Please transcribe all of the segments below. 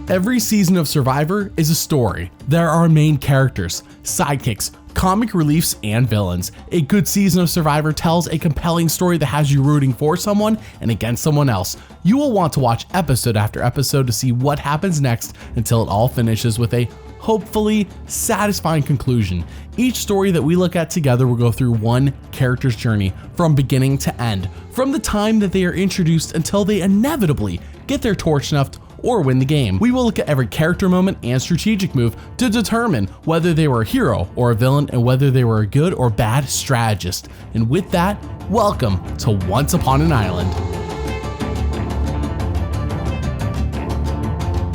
Every season of Survivor is a story. There are main characters, sidekicks, comic reliefs, and villains. A good season of Survivor tells a compelling story that has you rooting for someone and against someone else. You will want to watch episode after episode to see what happens next until it all finishes with a hopefully satisfying conclusion. Each story that we look at together will go through one character's journey from beginning to end, from the time that they are introduced until they inevitably get their torch snuffed or win the game. We will look at every character moment and strategic move to determine whether they were a hero or a villain and whether they were a good or bad strategist. And with that, welcome to Once Upon an Island.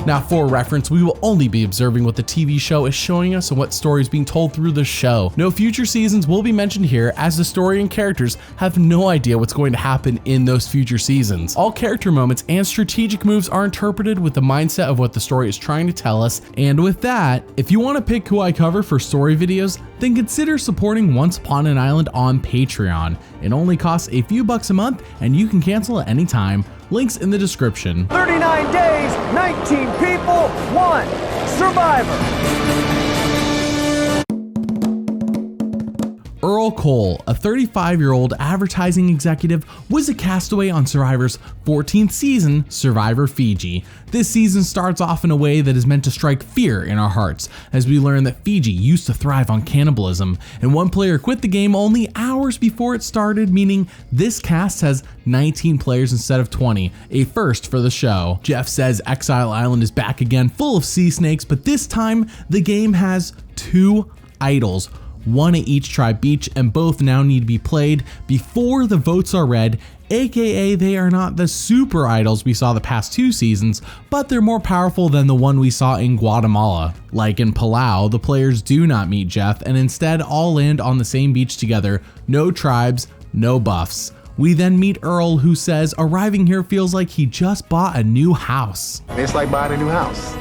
Now, for reference, we will only be observing what the TV show is showing us and what story is being told through the show. No future seasons will be mentioned here, as the story and characters have no idea what's going to happen in those future seasons. All character moments and strategic moves are interpreted with the mindset of what the story is trying to tell us. And with that, if you want to pick who I cover for story videos, then consider supporting Once Upon an Island on Patreon. It only costs a few bucks a month and you can cancel at any time. Links in the description. 39 days, 19 people, 1 survivor. Earl Cole, a 35-year-old advertising executive, was a castaway on Survivor's 14th season, Survivor Fiji. This season starts off in a way that is meant to strike fear in our hearts, as we learn that Fiji used to thrive on cannibalism, and one player quit the game only hours before it started, meaning this cast has 19 players instead of 20, a first for the show. Jeff says Exile Island is back again, full of sea snakes, but this time the game has 2 idols, one at each tribe beach, and both now need to be played before the votes are read, aka they are not the super idols we saw the past 2 seasons, but they're more powerful than the one we saw in Guatemala. Like in Palau, the players do not meet Jeff and instead all land on the same beach together, no tribes, no buffs. We then meet Earl, who says arriving here feels like he just bought a new house. It's like buying a new house.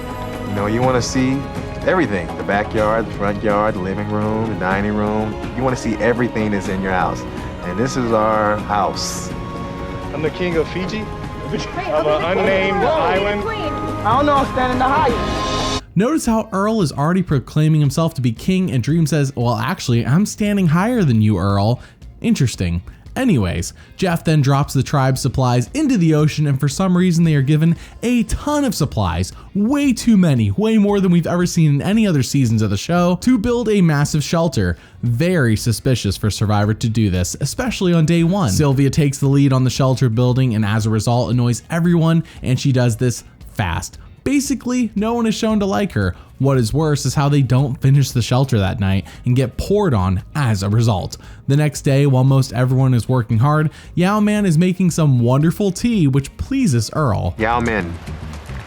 You know, you want to see everything, the backyard, the front yard, the living room, the dining room. You want to see everything that's in your house. And this is our house. I'm the king of Fiji, of an unnamed island. I don't know, I'm standing the highest. Notice how Earl is already proclaiming himself to be king, and Dream says, well, actually, I'm standing higher than you, Earl. Interesting. Anyways, Jeff then drops the tribe's supplies into the ocean, and for some reason they are given a ton of supplies, way too many, way more than we've ever seen in any other seasons of the show, to build a massive shelter. Very suspicious for Survivor to do this, especially on day 1. Sylvia takes the lead on the shelter building and as a result annoys everyone, and she does this fast. Basically, no one is shown to like her. What is worse is how they don't finish the shelter that night and get poured on as a result. The next day, while most everyone is working hard, Yao Man is making some wonderful tea which pleases Earl. Yao Min,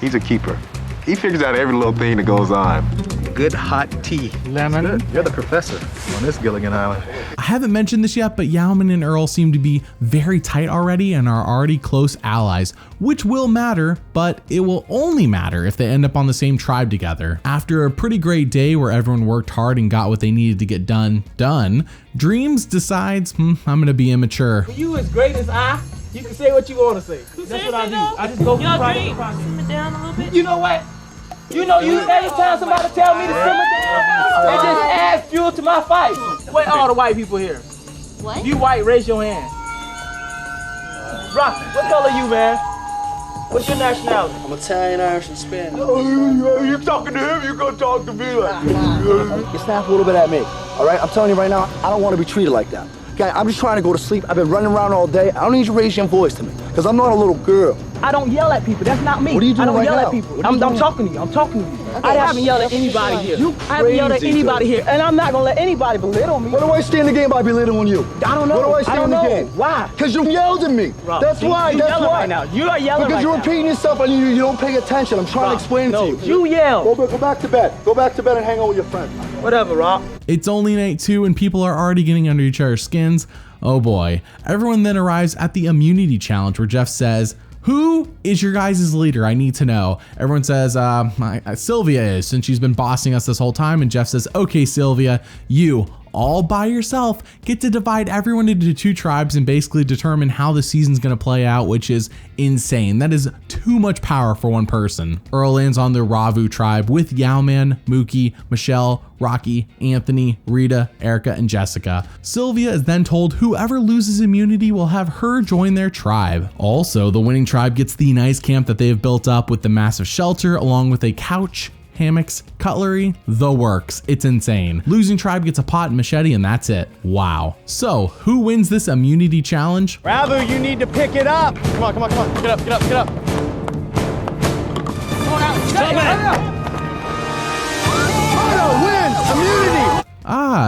he's a keeper. He figures out every little thing that goes on. Good hot tea. Lemon. You're the professor on this Gilligan Island. I haven't mentioned this yet, but Yao Man and Earl seem to be very tight already and are already close allies, which will matter, but it will only matter if they end up on the same tribe together. After a pretty great day where everyone worked hard and got what they needed to get done, Dreams decides, I'm gonna be immature. For you as great as I, you can say what you want to say. That's what I do. I just go through private process. Simmer down a little bit. You know what? You every time somebody tell me to simmer down, it just adds fuel to my fight. Where all the white people here? What? If you white, raise your hand. Rocky, what color you, man? What's your nationality? I'm Italian, Irish, and Spanish. You talking to him, you gonna talk to me like You snap a little bit at me, all right? I'm telling you right now, I don't want to be treated like that. Okay, I'm just trying to go to sleep. I've been running around all day. I don't need you to raise your voice to me, because I'm not a little girl. I don't yell at people. That's not me. What are you doing I don't right yell now? at people. What are you I'm doing? talking to you. I'm talking to you. I haven't yelled at anybody here. I haven't yelled at crazy, anybody here, and I'm not gonna let anybody belittle me. What do I stay in the game by belittling you? I don't know. What do I stay I don't in the know. game? Why? Because you yelled at me. Rob, That's why. You That's yelling why. right now. You are yelling because right you're now. repeating yourself and you don't pay attention. I'm trying to explain it to you. You yell. Go back to bed. Go back to bed and hang out with your friends. Whatever, Rob. It's only night 2 and people are already getting under each other's skins. Oh boy. Everyone then arrives at the immunity challenge where Jeff says, who is your guys' leader? I need to know. Everyone says, Sylvia is, since she's been bossing us this whole time. And Jeff says, okay, Sylvia, you, all by yourself, get to divide everyone into 2 tribes and basically determine how the season's gonna play out, which is insane. That is too much power for one person. Earl lands on the Ravu tribe with Yao-Man, Mookie, Michelle, Rocky, Anthony, Rita, Erica, and Jessica. Sylvia is then told whoever loses immunity will have her join their tribe. Also, the winning tribe gets the nice camp that they have built up with the massive shelter along with a couch, hammocks, cutlery, the works. It's insane. Losing tribe gets a pot and machete and that's it. Wow. So, who wins this immunity challenge? Ravu, you need to pick it up. Come on, come on, come on. Get up, get up, get up. Come on out. Stop it. Immunity!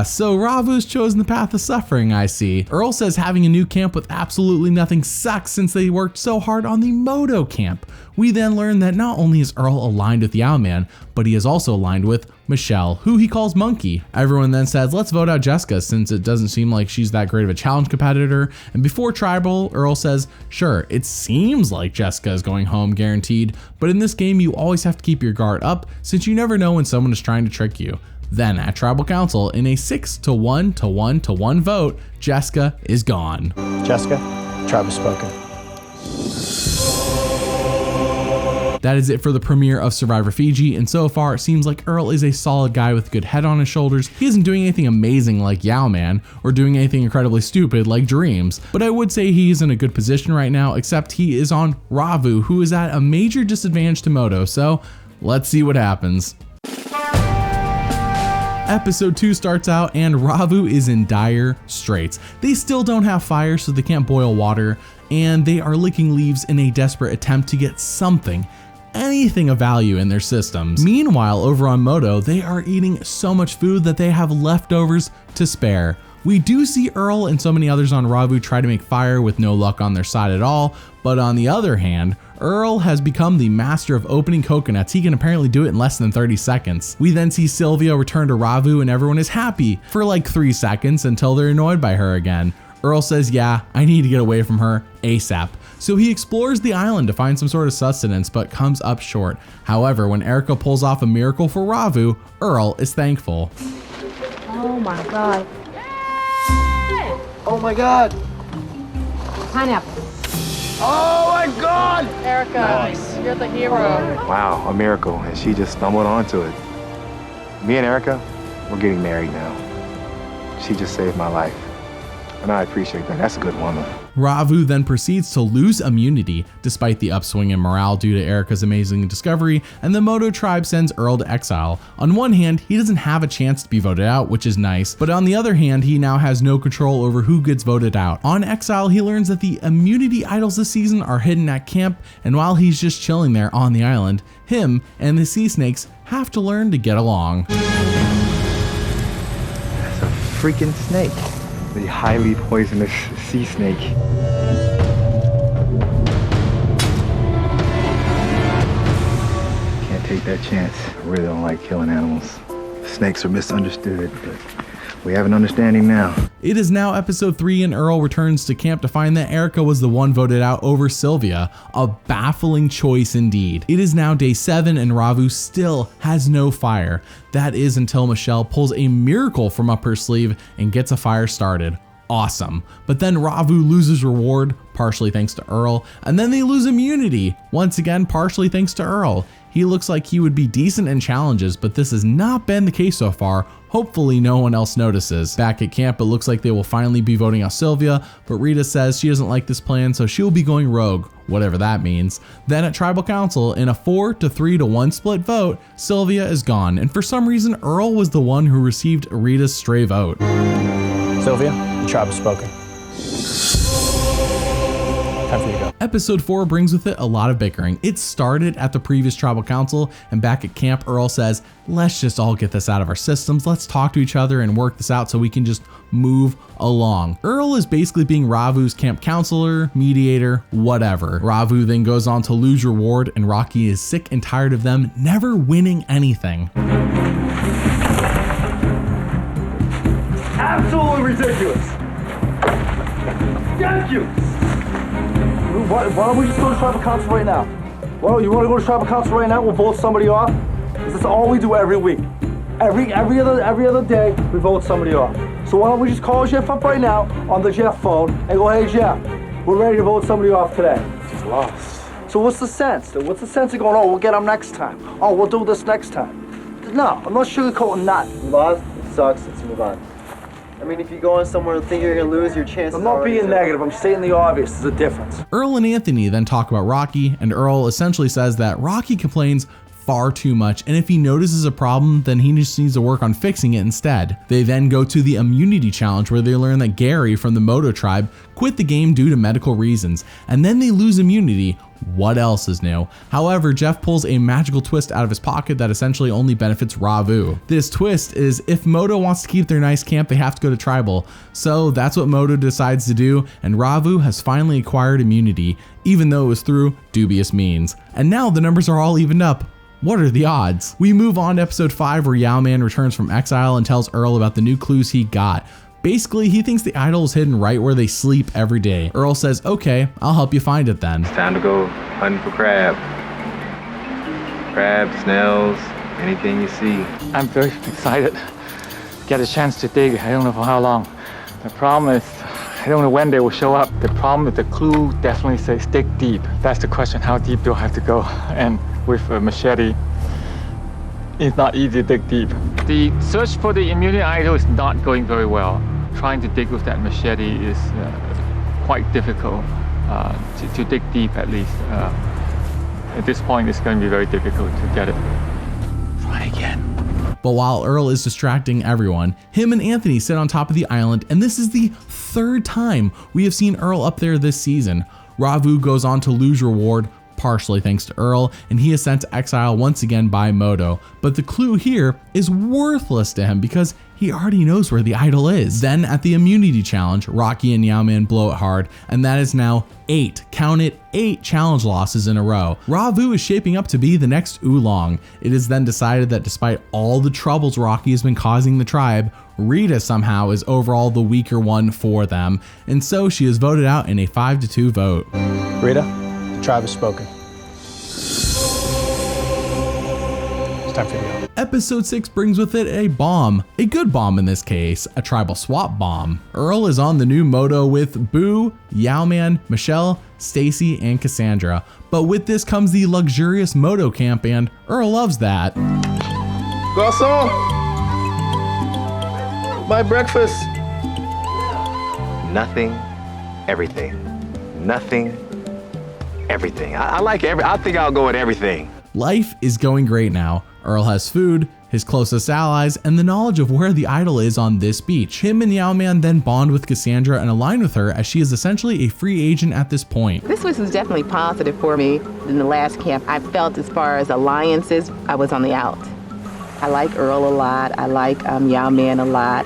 So Ravu's chosen the path of suffering, I see. Earl says having a new camp with absolutely nothing sucks since they worked so hard on the Moto camp. We then learn that not only is Earl aligned with Yao-Man, but he is also aligned with Michelle, who he calls Monkey. Everyone then says, let's vote out Jessica since it doesn't seem like she's that great of a challenge competitor. And before Tribal, Earl says, sure, it seems like Jessica is going home guaranteed, but in this game you always have to keep your guard up since you never know when someone is trying to trick you. Then at Tribal Council, in a 6-to-1-to-1-to-1 vote, Jessica is gone. Jessica, tribe has spoken. That is it for the premiere of Survivor Fiji, and so far it seems like Earl is a solid guy with a good head on his shoulders. He isn't doing anything amazing like Yao-Man, or doing anything incredibly stupid like Dreams, but I would say he's in a good position right now, except he is on Ravu, who is at a major disadvantage to Moto, so let's see what happens. Episode 2 starts out and Ravu is in dire straits. They still don't have fire, so they can't boil water, and they are licking leaves in a desperate attempt to get something, anything of value in their systems. Meanwhile, over on Moto, they are eating so much food that they have leftovers to spare. We do see Earl and so many others on Ravu try to make fire with no luck on their side at all, but on the other hand, Earl has become the master of opening coconuts. He can apparently do it in less than 30 seconds. We then see Sylvia return to Ravu and everyone is happy for like 3 seconds until they're annoyed by her again. Earl says, yeah, I need to get away from her ASAP. So he explores the island to find some sort of sustenance, but comes up short. However, when Erica pulls off a miracle for Ravu, Earl is thankful. Oh my God. Oh my God! Pineapple. Oh my God! Erica, you're the hero. Wow, a miracle, and she just stumbled onto it. Me and Erica, we're getting married now. She just saved my life, and I appreciate that. That's a good woman. Ravu then proceeds to lose immunity despite the upswing in morale due to Erica's amazing discovery, and the Moto tribe sends Earl to exile. On one hand, he doesn't have a chance to be voted out, which is nice, but on the other hand, he now has no control over who gets voted out. On exile, he learns that the immunity idols this season are hidden at camp, and while he's just chilling there on the island, him and the sea snakes have to learn to get along. That's a freaking snake. The highly poisonous sea snake. Can't take that chance. I really don't like killing animals. Snakes are misunderstood, but we have an understanding now. It is now episode 3 and Earl returns to camp to find that Erica was the one voted out over Sylvia. A baffling choice indeed. It is now day 7 and Ravu still has no fire. That is until Michelle pulls a miracle from up her sleeve and gets a fire started. Awesome. But then Ravu loses reward, partially thanks to Earl, and then they lose immunity, once again partially thanks to Earl. He looks like he would be decent in challenges, but this has not been the case so far. Hopefully no one else notices. Back at camp, it looks like they will finally be voting out Sylvia, but Rita says she doesn't like this plan, so she'll be going rogue, whatever that means. Then at Tribal Council, in a 4-to-3-to-1 split vote, Sylvia is gone, and for some reason, Earl was the one who received Rita's stray vote. Sylvia, the tribe has spoken. Time for you to go. Episode 4 brings with it a lot of bickering. It started at the previous Tribal Council, and back at camp, Earl says, let's just all get this out of our systems. Let's talk to each other and work this out so we can just move along. Earl is basically being Ravu's camp counselor, mediator, whatever. Ravu then goes on to lose reward, and Rocky is sick and tired of them never winning anything. Absolutely ridiculous. Thank you. Why don't we just go to Tribal Council right now? Well, you want to go to Tribal Council right now? We'll vote somebody off. This is all we do every week. Every other day, we vote somebody off. So why don't we just call Jeff up right now on the Jeff phone and go, hey Jeff, we're ready to vote somebody off today. Just lost. So what's the sense? What's the sense of going, oh, we'll get them next time. Oh, we'll do this next time. No, I'm not sugarcoating that. You lost, it sucks, let's move on. I mean, if you go in somewhere and think you're gonna lose, your chances I'm not being negative, I'm stating the obvious. There's a difference. Earl and Anthony then talk about Rocky, and Earl essentially says that Rocky complains far too much, and if he notices a problem, then he just needs to work on fixing it instead. They then go to the immunity challenge, where they learn that Gary from the Moto tribe quit the game due to medical reasons, and then they lose immunity. What else is new? However, Jeff pulls a magical twist out of his pocket that essentially only benefits Ravu. This twist is if Moto wants to keep their nice camp, they have to go to tribal. So that's what Moto decides to do, and Ravu has finally acquired immunity, even though it was through dubious means. And now the numbers are all evened up. What are the odds? We move on to episode 5, where Yao Man returns from exile and tells Earl about the new clues he got. Basically, he thinks the idol is hidden right where they sleep every day. Earl says, okay, I'll help you find it then. It's time to go hunting for crab. Crab, snails, anything you see. I'm very excited. Get a chance to dig. I don't know for how long. The problem is, I don't know when they will show up. The problem with the clue definitely says dig deep. That's the question, how deep do I have to go? And with a machete, it's not easy to dig deep. The search for the immunity idol is not going very well. Trying to dig with that machete is quite difficult, to dig deep at least. At this point, it's going to be very difficult to get it. Try again. But while Earl is distracting everyone, him and Anthony sit on top of the island, and this is the 3rd time we have seen Earl up there this season. Ravu goes on to lose reward, partially thanks to Earl, and he is sent to exile once again by Moto. But the clue here is worthless to him because he already knows where the idol is. Then at the immunity challenge, Rocky and Yao Man blow it hard, and that is now 8, count it, 8 challenge losses in a row. Ravu is shaping up to be the next Oolong. It is then decided that despite all the troubles Rocky has been causing the tribe, Rita somehow is overall the weaker one for them, and so she is voted out in a 5-2 vote. Rita, the tribe has spoken. It's time for you to go. Episode 6 brings with it a bomb, a good bomb in this case, a tribal swap bomb. Earl is on the new Moto with Boo, Yao Man, Michelle, Stacy, and Cassandra. But with this comes the luxurious Moto camp, and Earl loves that. Garçon! My breakfast. Nothing, everything. Nothing, everything. I like I think I'll go with everything. Life is going great now. Earl has food, his closest allies, and the knowledge of where the idol is on this beach. Him and Yao Man then bond with Cassandra and align with her, as she is essentially a free agent at this point. This was definitely positive for me in the last camp. I felt as far as alliances, I was on the out. I like Earl a lot. I like Yao Man a lot.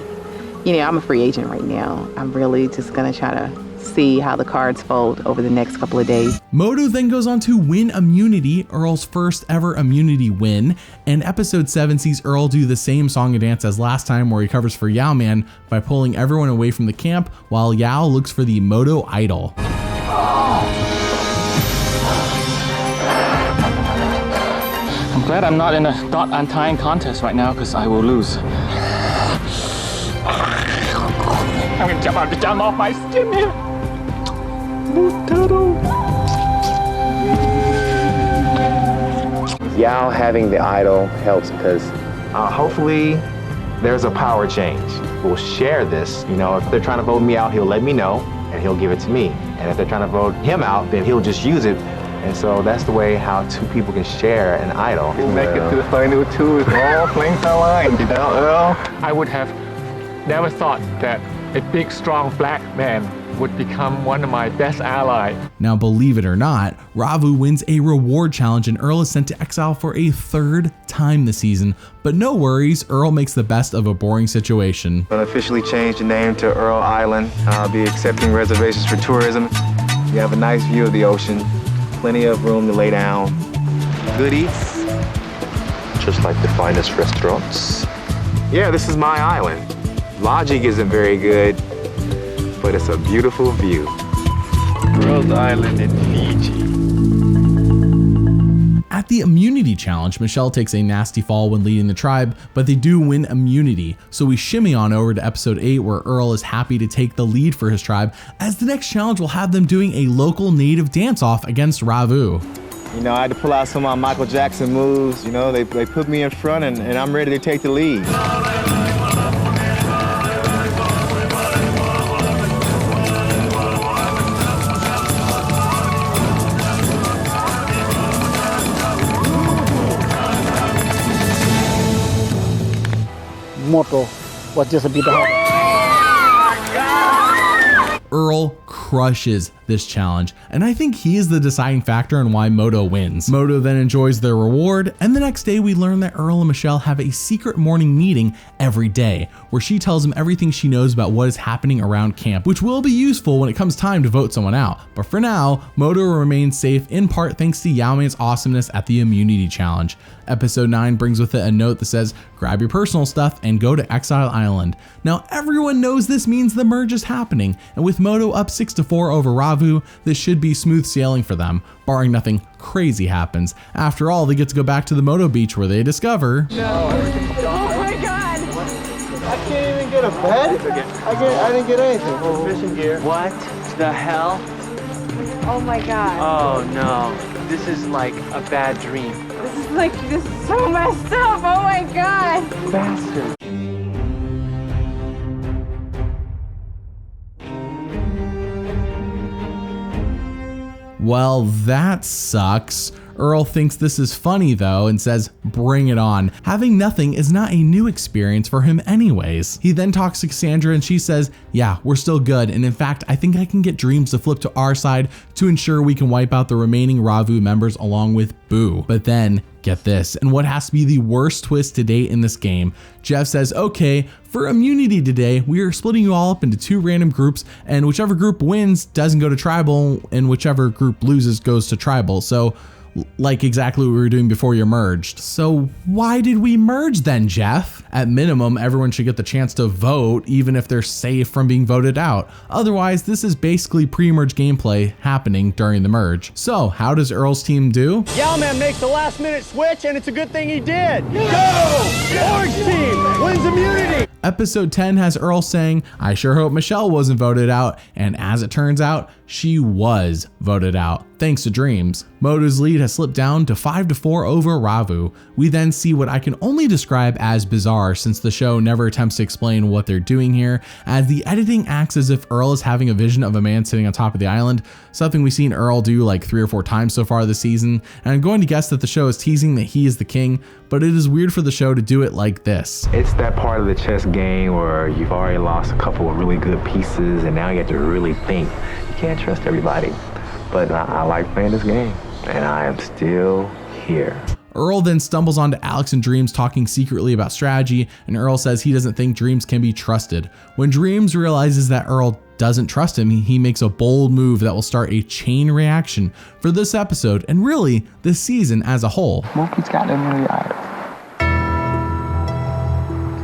You know, I'm a free agent right now. I'm really just gonna try to see how the cards fold over the next couple of days. Moto then goes on to win immunity, Earl's first ever immunity win, and episode 7 sees Earl do the same song and dance as last time, where he covers for Yao Man by pulling everyone away from the camp while Yao looks for the Moto idol. I'm glad I'm not in a dot untying contest right now, because I will lose. I'm gonna jump off my skin here. Yao having the idol helps because hopefully there's a power change. We'll share this. You know, if they're trying to vote me out, he'll let me know and he'll give it to me. And if they're trying to vote him out, then he'll just use it. And so that's the way how 2 people can share an idol. We'll make it to the final 2 if all things are aligned, you know, Earl? I would have never thought that a big, strong black man would become one of my best allies. Now, believe it or not, Ravu wins a reward challenge and Earl is sent to exile for a 3rd time this season. But no worries, Earl makes the best of a boring situation. I'm gonna officially change the name to Earl Island. I'll be accepting reservations for tourism. You have a nice view of the ocean, plenty of room to lay down, good eats, just like the finest restaurants. Yeah, this is my island. Lodging isn't very good, but it's a beautiful view. Earl's Island in Fiji. At At the immunity challenge, Michelle takes a nasty fall when leading the tribe, but they do win immunity. So we shimmy on over to episode 8 where Earl is happy to take the lead for his tribe, as the next challenge will have them doing a local native dance-off against Ravu. You know, I had to pull out some of my Michael Jackson moves. You know, they put me in front and I'm ready to take the lead. Moto was just a bit hard. Earl crushes this challenge, and I think he is the deciding factor in why Moto wins. Moto then enjoys their reward, and the next day we learn that Earl and Michelle have a secret morning meeting every day, where she tells him everything she knows about what is happening around camp, which will be useful when it comes time to vote someone out. But for now, Moto remains safe in part thanks to Yao Man's awesomeness at the immunity challenge. Episode 9 brings with it a note that says, grab your personal stuff and go to Exile Island. Now everyone knows this means the merge is happening, and with Moto up 6-4 over Ravu, this should be smooth sailing for them, barring nothing crazy happens. After all, they get to go back to the Moto beach where they discover... Oh my god! I can't even get a bed? I didn't get anything. Fishing gear. What the hell? Oh my god. Oh no, this is like a bad dream. This is so messed up. Oh my god. Bastard. Well, that sucks. Earl thinks this is funny though and says, bring it on. Having nothing is not a new experience for him anyways. He then talks to Cassandra and she says, yeah, we're still good. And in fact, I think I can get Dreams to flip to our side to ensure we can wipe out the remaining Ravu members along with Boo. But then, get this, and what has to be the worst twist to date in this game, Jeff says, okay, for immunity today, we are splitting you all up into 2 random groups, and whichever group wins doesn't go to tribal, and whichever group loses goes to tribal. So, like exactly what we were doing before you merged. So why did we merge then, Jeff? At minimum, everyone should get the chance to vote, even if they're safe from being voted out. Otherwise, this is basically pre-merge gameplay happening during the merge. So how does Earl's team do? Yao Man makes the last minute switch, and it's a good thing he did. Go! Orange team wins immunity! Episode 10 has Earl saying, I sure hope Michelle wasn't voted out, and as it turns out, she was voted out, thanks to Dreams. Moto's lead has slipped down to 5-4 over Ravu. We then see what I can only describe as bizarre, since the show never attempts to explain what they're doing here, as the editing acts as if Earl is having a vision of a man sitting on top of the island, something we've seen Earl do like 3 or 4 times so far this season, and I'm going to guess that the show is teasing that he is the king, but it is weird for the show to do it like this. It's that part of the chess game where you've already lost a couple of really good pieces and now you have to really think. You can't trust everybody, but I like playing this game and I am still here. Earl then stumbles onto Alex and Dreams talking secretly about strategy, and Earl says he doesn't think Dreams can be trusted. When Dreams realizes that Earl doesn't trust him, he makes a bold move that will start a chain reaction for this episode and really this season as a whole. Smokey's got the immunity idol.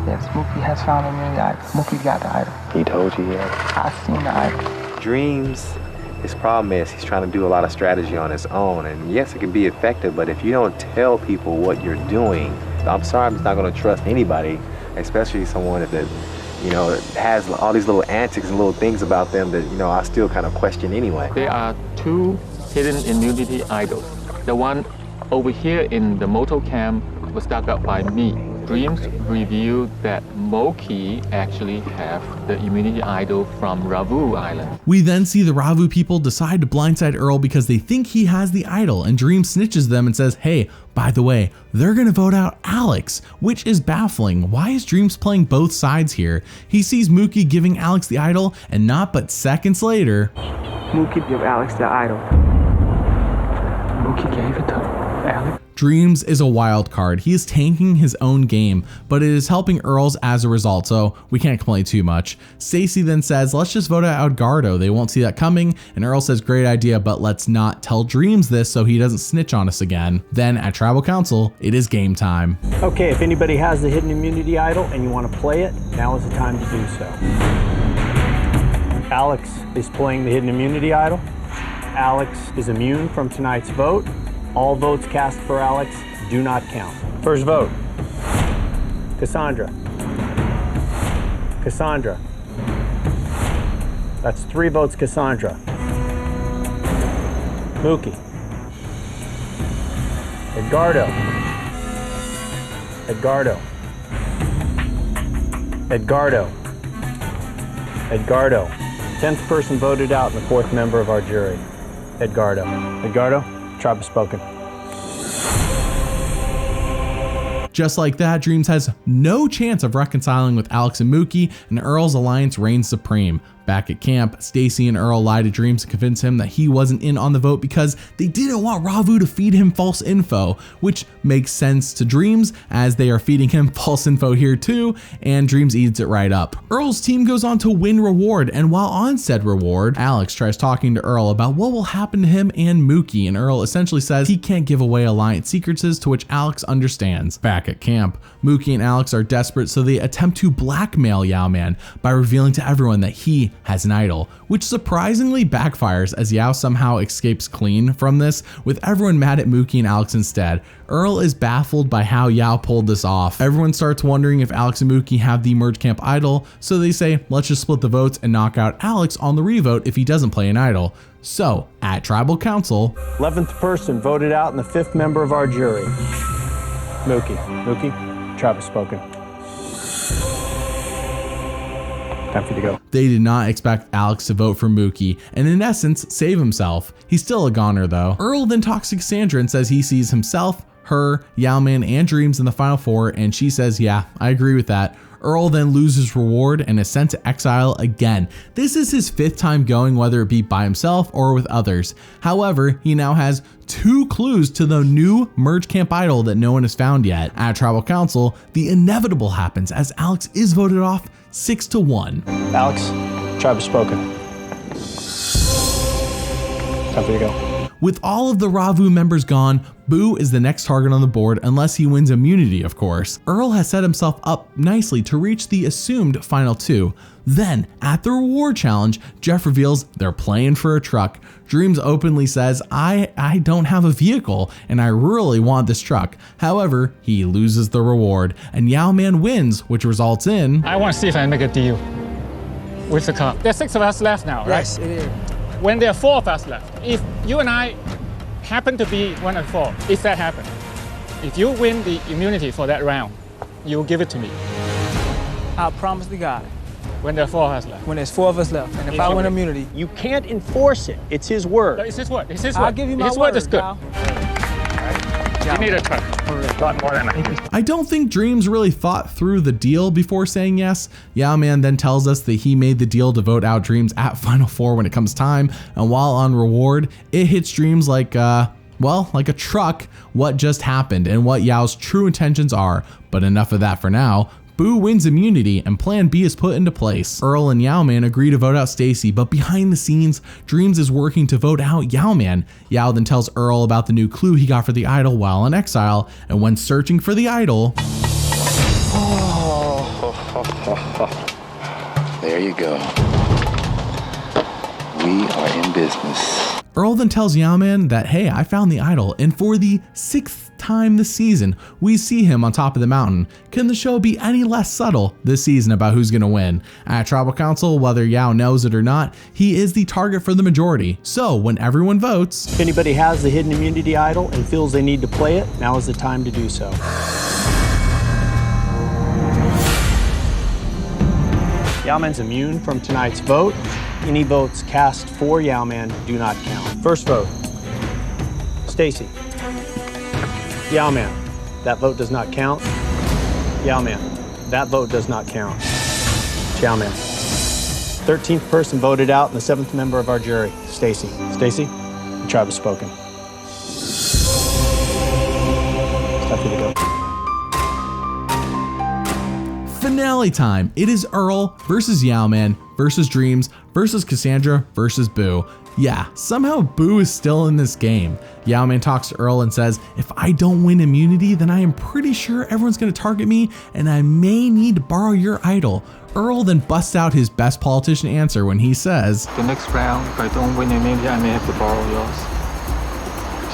Yeah, Smokey has found the immunity idol. Smokey's got the idol. He told you, yeah. I've seen the idol. Dreams, his problem is he's trying to do a lot of strategy on his own, and yes, it can be effective, but if you don't tell people what you're doing, I'm sorry, I'm just not going to trust anybody, especially someone that you know, has all these little antics and little things about them that, you know, I still kind of question anyway. There are 2 hidden immunity idols. The one over here in the Moto camp was dug up by me. Dreams revealed that Moki actually have the immunity idol from Ravu Island. We then see the Ravu people decide to blindside Earl because they think he has the idol, and Dream snitches them and says, hey, by the way, they're gonna vote out Alex, which is baffling. Why is Dreams playing both sides here? He sees Mookie giving Alex the idol, and not but seconds later, Mookie give Alex the idol. Mookie gave it to Alex. Dreams is a wild card. He is tanking his own game, but it is helping Earl's as a result, so we can't complain too much. Stacy then says, let's just vote out Edgardo. They won't see that coming, and Earl says, great idea, but let's not tell Dreams this so he doesn't snitch on us again. Then at Tribal Council, it is game time. Okay, if anybody has the hidden immunity idol and you want to play it, now is the time to do so. Alex is playing the hidden immunity idol. Alex is immune from tonight's vote. All votes cast for Alex do not count. First vote, Cassandra. Cassandra. That's 3 votes, Cassandra. Mookie. Edgardo. Edgardo. Edgardo. Edgardo. 10th person voted out and the 4th member of our jury. Edgardo. Edgardo, tribe has spoken. Just like that, Dreams has no chance of reconciling with Alex and Mookie, and Earl's alliance reigns supreme. Back at camp, Stacy and Earl lie to Dreams to convince him that he wasn't in on the vote because they didn't want Ravu to feed him false info, which makes sense to Dreams as they are feeding him false info here too, and Dreams eats it right up. Earl's team goes on to win reward, and while on said reward, Alex tries talking to Earl about what will happen to him and Mookie, and Earl essentially says he can't give away alliance secrets, to which Alex understands. Back at camp, Mookie and Alex are desperate, so they attempt to blackmail Yao Man by revealing to everyone that he has an idol, which surprisingly backfires as Yao somehow escapes clean from this, with everyone mad at Mookie and Alex instead. Earl is baffled by how Yao pulled this off. Everyone starts wondering if Alex and Mookie have the merge camp idol, so they say let's just split the votes and knock out Alex on the revote if he doesn't play an idol. So at Tribal Council, 11th person voted out and the 5th member of our jury. Mookie. Mookie, tribe has spoken. Time for you to go. They did not expect Alex to vote for Mookie, and in essence, save himself. He's still a goner though. Earl then talks to Cassandra and says he sees himself, her, Yao Man, and Dreams in the final 4, and she says, yeah, I agree with that. Earl then loses reward and is sent to exile again. This is his 5th time going, whether it be by himself or with others. However, he now has 2 clues to the new merge camp idol that no one has found yet. At Tribal Council, the inevitable happens as Alex is voted off 6-1. Alex, tribe has spoken. Time for you to go. With all of the Ravu members gone, Boo is the next target on the board unless he wins immunity, of course. Earl has set himself up nicely to reach the assumed final 2. Then, at the reward challenge, Jeff reveals they're playing for a truck. Dreams openly says, I don't have a vehicle and I really want this truck. However, he loses the reward and Yao Man wins, which results in... I want to see if I make a deal with the car. There's 6 of us left now, right? Yes, it is. When there are 4 of us left, if you and I happen to be 1 of 4, if that happens, if you win the immunity for that round, you will give it to me. I promise to God. When there are 4 of us left. When there's 4 of us left, and if I win immunity, You can't enforce it. It's his word. No, it's his word. It's his word. I'll give you my his word. Word is good. Pal. You need a truck. A lot more than that. I don't think Dreams really thought through the deal before saying yes. Yao Man then tells us that he made the deal to vote out Dreams at Final 4 when it comes time, and while on reward, it hits Dreams like like a truck what just happened and what Yao's true intentions are. But enough of that for now. Boo wins immunity and plan B is put into place. Earl and Yao Man agree to vote out Stacy, but behind the scenes, Dreams is working to vote out Yao Man. Yao then tells Earl about the new clue he got for the idol while in exile, and when searching for the idol... There you go. We are in business. Earl then tells Yao Man that, hey, I found the idol, and for the 6th time this season, we see him on top of the mountain. Can the show be any less subtle this season about who's gonna win? At Tribal Council, whether Yao knows it or not, he is the target for the majority. So when everyone votes... If anybody has the hidden immunity idol and feels they need to play it, now is the time to do so. Yao Man's immune from tonight's vote. Any votes cast for Yao Man do not count. First vote, Stacy. Yao Man, that vote does not count. Yao Man, that vote does not count. Yao Man. 13th person voted out and the 7th member of our jury, Stacy. Stacy, the tribe has spoken. It's time for you to go. Finale time. It is Earl versus Yao Man versus Dreams versus Cassandra versus Boo. Yeah, somehow Boo is still in this game. Yao Man talks to Earl and says, if I don't win immunity, then I am pretty sure everyone's gonna target me and I may need to borrow your idol. Earl then busts out his best politician answer when he says, The next round, if I don't win immunity, I may have to borrow yours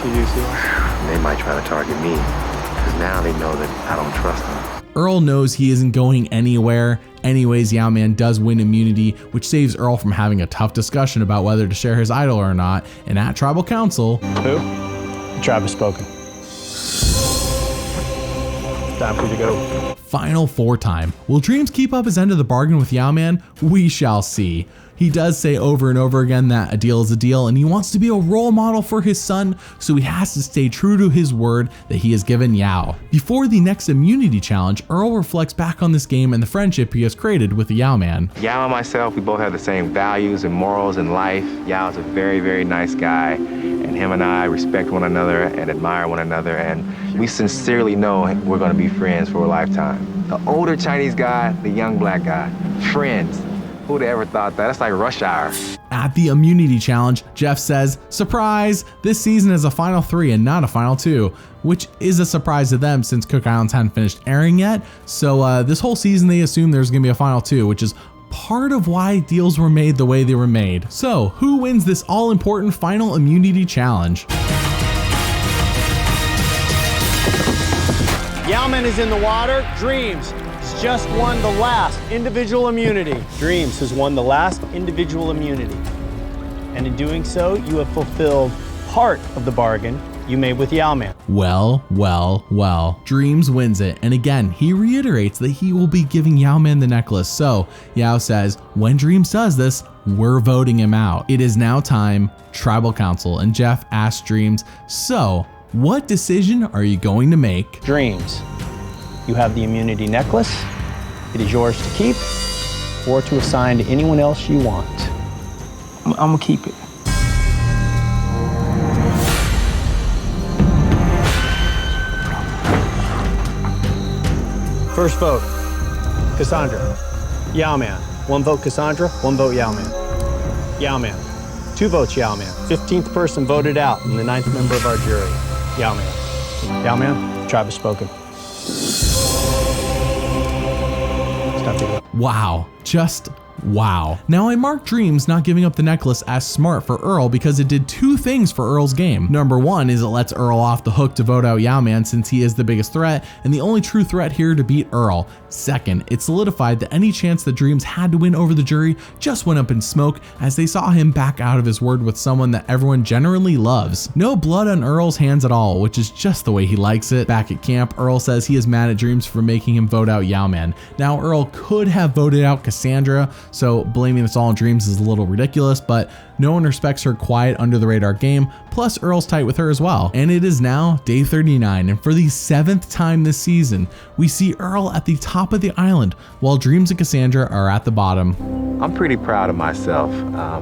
to use yours. and they might try to target me, because now they know that I don't trust them. Earl knows he isn't going anywhere. Anyways, Yao Man does win immunity, which saves Earl from having a tough discussion about whether to share his idol or not. And at Tribal Council, Who? The tribe has spoken. Time for you to go. Final 4 time. Will Dreams keep up his end of the bargain with Yao Man? We shall see. He does say over and over again that a deal is a deal, and he wants to be a role model for his son, so he has to stay true to his word that he has given Yao. Before the next immunity challenge, Earl reflects back on this game and the friendship he has created with the Yao Man. Yao and myself, we both have the same values and morals in life. Yao's a very, very nice guy, and him and I respect one another and admire one another, and we sincerely know we're gonna be friends for a lifetime. The older Chinese guy, the young black guy, friends. Who'd ever thought that? That's like rush hour. At the immunity challenge, Jeff says, surprise, this season is a final 3 and not a final 2, which is a surprise to them since Cook Islands hadn't finished airing yet. So this whole season they assume there's gonna be a final 2, which is part of why deals were made the way they were made. So who wins this all important final immunity challenge? Yao Man is in the water. Dreams has just won the last individual immunity. Dreams has won the last individual immunity. And in doing so, you have fulfilled part of the bargain you made with Yao Man. Well. Dreams wins it, and again, he reiterates that he will be giving Yao Man the necklace. So Yao says, when Dreams does this, we're voting him out. It is now time, Tribal Council, and Jeff asks Dreams, so what decision are you going to make? Dreams, you have the immunity necklace. It is yours to keep or to assign to anyone else you want. I'm gonna keep it. First vote, Cassandra. Yao Man. 1 vote Cassandra, 1 vote Yao Man. Yao Man. 2 votes Yao Man. 15th person voted out and the 9th member of our jury. Yao Man. Yao Man, the tribe has spoken. It's time to go. Wow, just wow. Now I marked Dreams not giving up the necklace as smart for Earl because it did 2 things for Earl's game. Number 1 is it lets Earl off the hook to vote out Yao Man since he is the biggest threat and the only true threat here to beat Earl. Second, it solidified that any chance that Dreams had to win over the jury just went up in smoke as they saw him back out of his word with someone that everyone generally loves. No blood on Earl's hands at all, which is just the way he likes it. Back at camp, Earl says he is mad at Dreams for making him vote out Yao Man. Now Earl could have voted out Cassandra, so blaming this all on Dreams is a little ridiculous, but no one respects her quiet under the radar game, plus Earl's tight with her as well. And it is now day 39, and for the 7th time this season, we see Earl at the top of the island while Dreams and Cassandra are at the bottom. I'm pretty proud of myself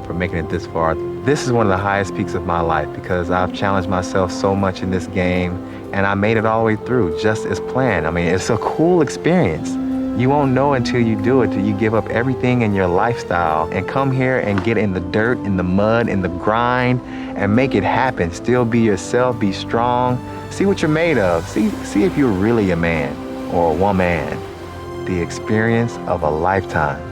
for making it this far. This is one of the highest peaks of my life because I've challenged myself so much in this game and I made it all the way through just as planned. I mean, it's a cool experience. You won't know until you do it, till you give up everything in your lifestyle and come here and get in the dirt, in the mud, in the grind, and make it happen. Still be yourself, be strong. See what you're made of. See if you're really a man or a woman. The experience of a lifetime.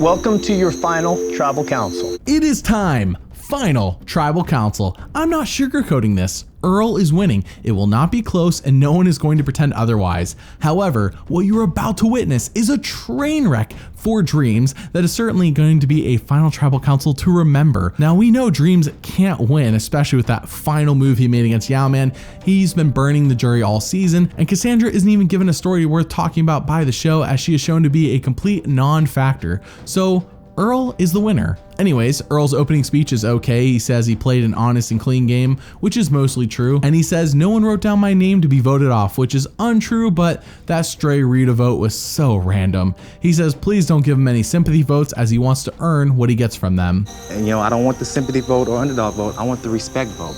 Welcome to your final Tribal Council. It is time. Final Tribal Council. I'm not sugarcoating this. Earl is winning. It will not be close and no one is going to pretend otherwise. However, what you're about to witness is a train wreck for Dreams that is certainly going to be a final Tribal Council to remember. Now we know Dreams can't win, especially with that final move he made against Yao Man. He's been burning the jury all season, and Cassandra isn't even given a story worth talking about by the show as she is shown to be a complete non-factor. So Earl is the winner. Anyways, Earl's opening speech is okay. He says he played an honest and clean game, which is mostly true. And he says no one wrote down my name to be voted off, which is untrue, but that stray Rita vote was so random. He says please don't give him any sympathy votes as he wants to earn what he gets from them. And I don't want the sympathy vote or underdog vote. I want the respect vote.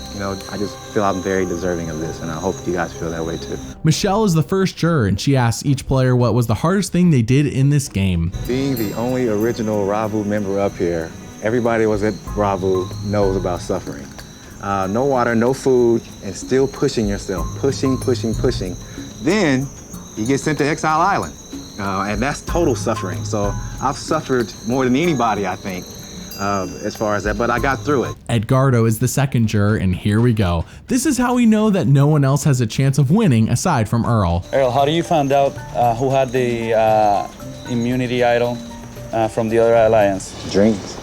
I just feel I'm very deserving of this, and I hope you guys feel that way too. Michelle is the first juror, and she asks each player what was the hardest thing they did in this game. Being the only original Ravu member up here, everybody was at Ravu knows about suffering. No water, no food, and still pushing yourself, pushing. Then you get sent to Exile Island, and that's total suffering. So I've suffered more than anybody, I think, as far as that, but I got through it. Edgardo is the second juror, and here we go. This is how we know that no one else has a chance of winning aside from Earl. Earl, how do you find out who had the immunity idol from the other alliance? Dreams.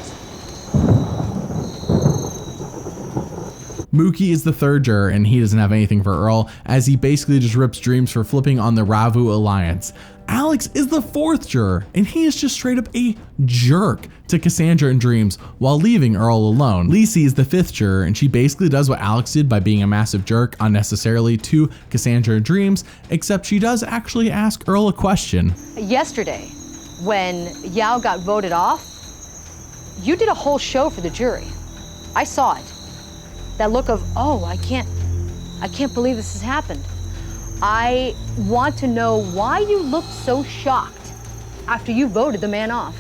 Mookie is the third juror, and he doesn't have anything for Earl, as he basically just rips Dreams for flipping on the Ravu Alliance. Alex is the fourth juror, and he is just straight up a jerk to Cassandra and Dreams while leaving Earl alone. Lisi is the fifth juror, and she basically does what Alex did by being a massive jerk unnecessarily to Cassandra and Dreams, except she does actually ask Earl a question. Yesterday, when Yao got voted off, you did a whole show for the jury. I saw it. That look of, oh, I can't believe this has happened. I want to know why you looked so shocked after you voted the man off.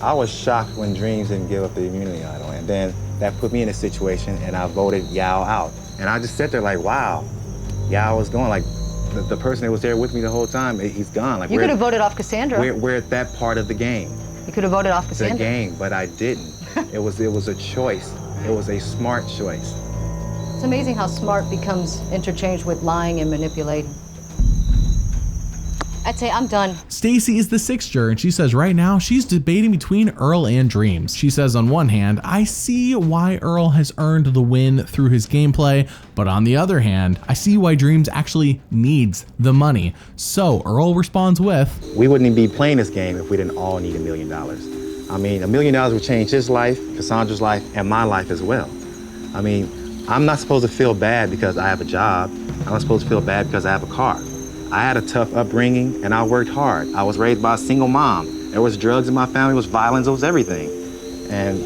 I was shocked when Dreams didn't give up the immunity idol, and then that put me in a situation, and I voted Yao out. And I just sat there like, wow, Yao was gone. Like, the person that was there with me the whole time, he's gone. Like, you could have voted off Cassandra. We're at that part of the game. You could have voted off Cassandra. The game, but I didn't. It was a choice. It was a smart choice. It's amazing how smart becomes interchanged with lying and manipulating. I'd say I'm done. Stacy is the sixth juror, and she says right now she's debating between Earl and Dreams. She says on one hand, I see why Earl has earned the win through his gameplay, but on the other hand, I see why Dreams actually needs the money. So Earl responds with, we wouldn't be playing this game if we didn't all need $1 million. I mean, $1 million would change his life, Cassandra's life, and my life as well. I mean, I'm not supposed to feel bad because I have a job. I'm not supposed to feel bad because I have a car. I had a tough upbringing and I worked hard. I was raised by a single mom. There was drugs in my family, it was violence, it was everything. And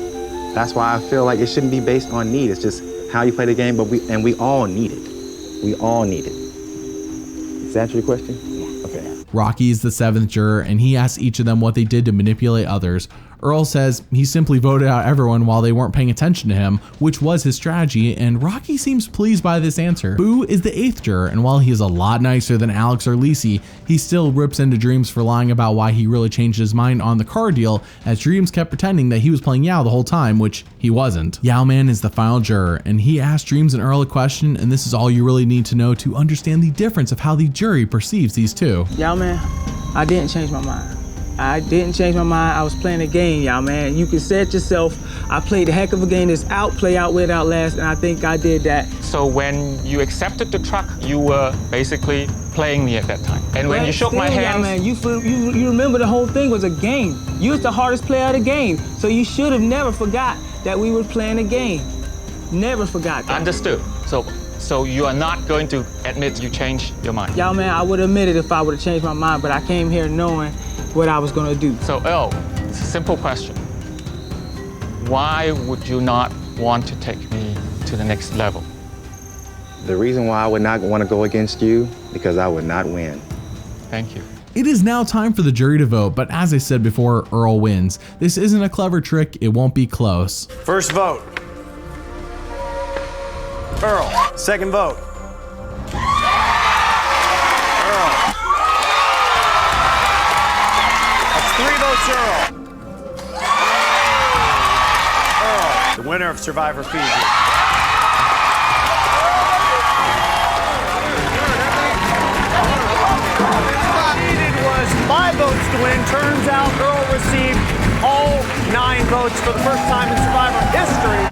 that's why I feel like it shouldn't be based on need. It's just how you play the game, but we all need it. We all need it. Does that answer your question? Yeah. Okay. Rocky is the seventh juror, and he asks each of them what they did to manipulate others. Earl says he simply voted out everyone while they weren't paying attention to him, which was his strategy, and Rocky seems pleased by this answer. Boo is the eighth juror, and while he is a lot nicer than Alex or Lisi, he still rips into Dreams for lying about why he really changed his mind on the car deal, as Dreams kept pretending that he was playing Yao the whole time, which he wasn't. Yao Man is the final juror, and he asked Dreams and Earl a question, and this is all you really need to know to understand the difference of how the jury perceives these two. Yao Man, I didn't change my mind. I didn't change my mind. I was playing a game, y'all, man. You can say it yourself. I played a heck of a game. It's play out, win, outlast, and I think I did that. So when you accepted the truck, you were basically playing me at that time. And when you shook my hand, man, you remember the whole thing was a game. You was the hardest player of the game, so you should have never forgot that we were playing a game. Never forgot that. Understood. So you are not going to admit you changed your mind? Y'all, man, I would admit it if I would have changed my mind, but I came here knowing what I was gonna do. So Earl, it's a simple question. Why would you not want to take me to the next level? The reason why I would not want to go against you, because I would not win. Thank you. It is now time for the jury to vote, but as I said before, Earl wins. This isn't a clever trick, it won't be close. First vote. Earl. Second vote. Earl. Earl, the winner of Survivor Fiji. Needed was 5 votes to win. Turns out Earl received all 9 votes for the first time in Survivor history.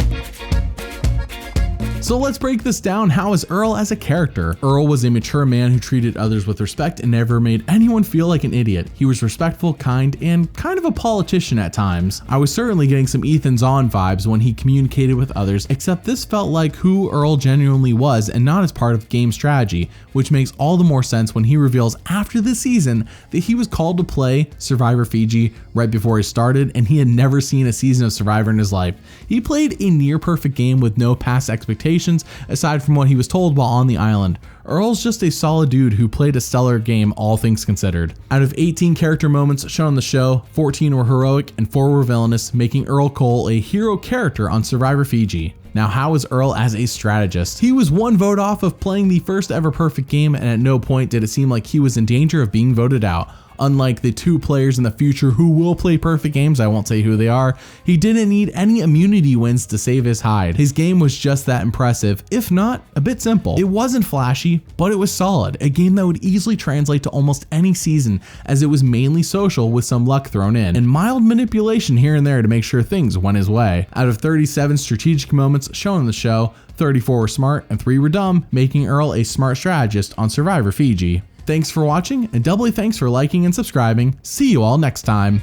So let's break this down. How is Earl as a character? Earl was a mature man who treated others with respect and never made anyone feel like an idiot. He was respectful, kind, and kind of a politician at times. I was certainly getting some Ethan Zahn vibes when he communicated with others, except this felt like who Earl genuinely was and not as part of game strategy, which makes all the more sense when he reveals after the season that he was called to play Survivor Fiji right before he started, and he had never seen a season of Survivor in his life. He played a near perfect game with no past expectations aside from what he was told while on the island. Earl's just a solid dude who played a stellar game, all things considered. Out of 18 character moments shown on the show, 14 were heroic and 4 were villainous, making Earl Cole a hero character on Survivor Fiji. Now, how is Earl as a strategist? He was 1 vote off of playing the first ever perfect game, and at no point did it seem like he was in danger of being voted out. Unlike the 2 players in the future who will play perfect games, I won't say who they are, he didn't need any immunity wins to save his hide. His game was just that impressive, if not a bit simple. It wasn't flashy, but it was solid, a game that would easily translate to almost any season, as it was mainly social with some luck thrown in, and mild manipulation here and there to make sure things went his way. Out of 37 strategic moments shown in the show, 34 were smart and 3 were dumb, making Earl a smart strategist on Survivor Fiji. Thanks for watching, and doubly thanks for liking and subscribing. See you all next time.